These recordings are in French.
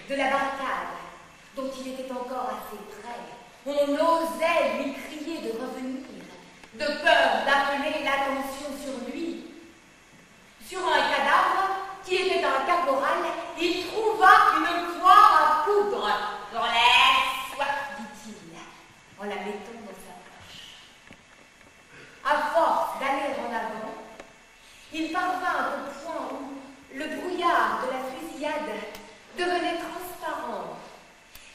de la barricade, dont il était encore assez près, on osait lui crier de revenir, de peur d'appeler l'attention sur lui. Sur un cadavre, qui était un caporal, il trouva une poire à poudre. J'en laisse soif, dit-il, en la mettant dans sa poche. À force d'aller en avant, il parvint au point où le brouillard de la fusillade devenait transparent,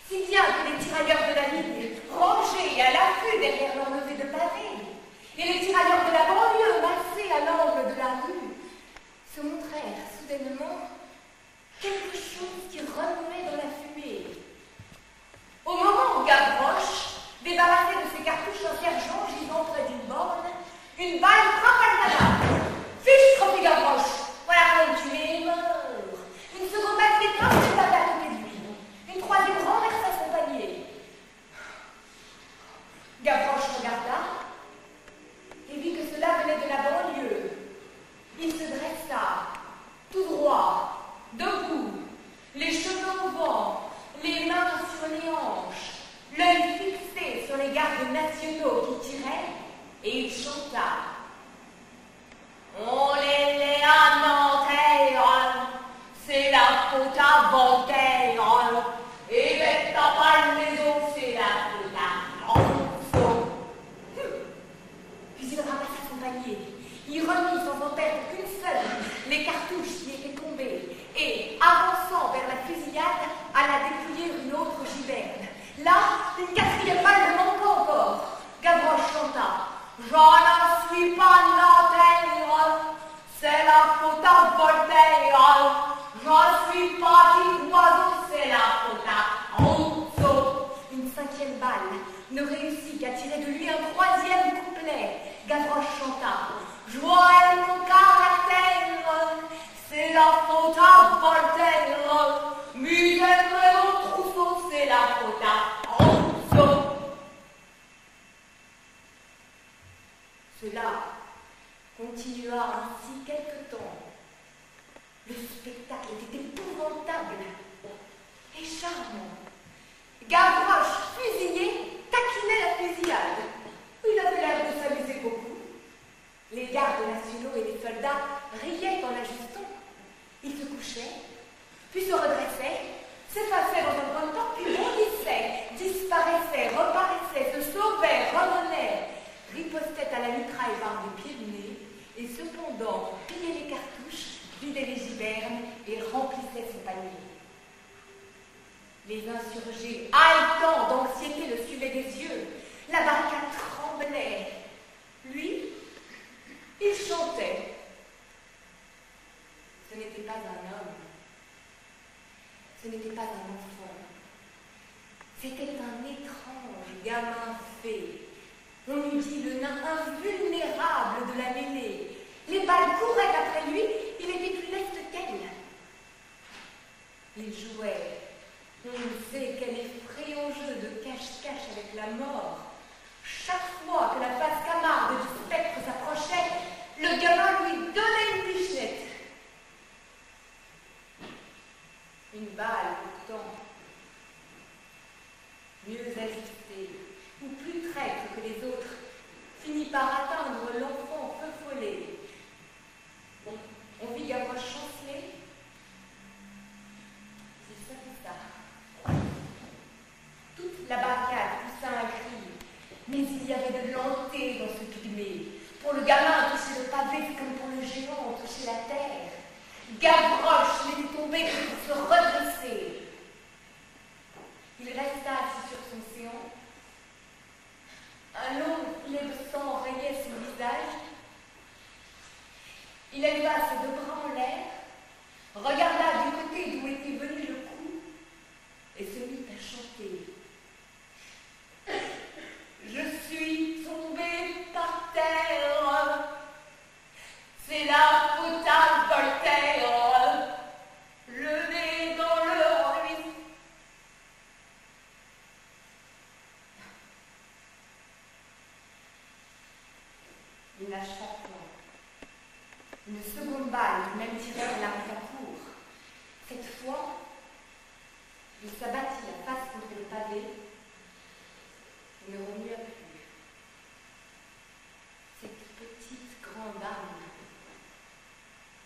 si bien que les tirailleurs de la ligne, rangés à l'affût derrière leur levée de pavés, et les tirailleurs de la banlieue massés à l'angle de la rue, se montrèrent soudainement quelque chose qui remuait dans la fumée. Au moment où Gavroche, débarrassé de ses cartouches, un sergent gisant près d'une borne, une balle frappa le madame. Fiche, trop Gavroche, voilà comment tu es mort. Une seconde balle s'éteint, c'est à côté de lui. Une troisième renversa son panier. Gavroche regarda et vit que cela venait de la banlieue. Il se dressa, tout droit, debout, les cheveux au vent, les mains sur les hanches, l'œil fixé sur les gardes nationaux qui tiraient, et il chanta. On les à Nanterre, c'est la faute à Voltaire, et bête à Palmaison, c'est la faute à Rousseau. Puis il ramassa son panier. Il remit sans en perdre qu'une seule les cartouches qui étaient tombées et, avançant vers la fusillade, alla dépouiller une autre giberne. Là, une quatrième balle ne manqua encore. Gavroche chanta. Je n'en suis pas Nanterre, c'est la faute à Voltaire. Je suis pas dit oiseau, c'est la faute à Rousseau. Une cinquième balle ne réussit qu'à tirer de lui un troisième couplet. Gavroche chanta. Joie mon caractère, c'est la faute à Voltaire. Misère mon trousseau, c'est la faute à Rousseau. Cela continua ainsi quelque temps. Le spectacle était épouvantable et charmant. Gavroche, fusillé, taquinait la fusillade. Il avait l'air de s'amuser beaucoup. Les gardes nationaux et les soldats riaient en l'ajustant. Il se couchait, puis se redressait, s'effaçait dans un bon temps, puis bondissait, disparaissait, reparaissait, se sauvait, revenait, ripostait à la mitraille par des pieds du nez, et cependant pliait les cartouches, vidait les gibernes et remplissait son panier. Les insurgés, haletants d'anxiété, le suivaient des yeux. La barricade tremblait. Lui, il chantait. Ce n'était pas un homme. Ce n'était pas un enfant. C'était un étrange gamin fée. On eût dit le nain invulnérable de la mêlée. Les balles couraient après lui, il était plus leste qu'elle. Il jouait, on ne sait quel effrayant jeu de cache-cache avec la mort. Chaque fois que la face camarde du spectre s'approchait, le gamin lui donnait une pichenette. Une balle, pourtant, mieux ajustée, ou plus traître que les autres, finit par atteindre l'enfant peu follet. On vit Gavroche chanceler. C'est ça que ça. Toute la barricade poussa un cri, mais il y avait de l'anté dans ce pygmée. Pour le gamin, toucher le pavé comme pour le géant, toucher la terre. Gavroche n'était tombé que pour se redresser. Il resta assis sur son séant. Un long filet de sang rayait son visage. Il éleva ses deux bras en l'air, regarda du côté d'où était venu le coup et se mit à chanter. Je suis tombé par terre, c'est la faute à Voltaire, le nez dans le ruisseau. Il n'acheva point. Une seconde balle du même tireur l'arrêta court. Cette fois,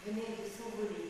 venait de s'envoler.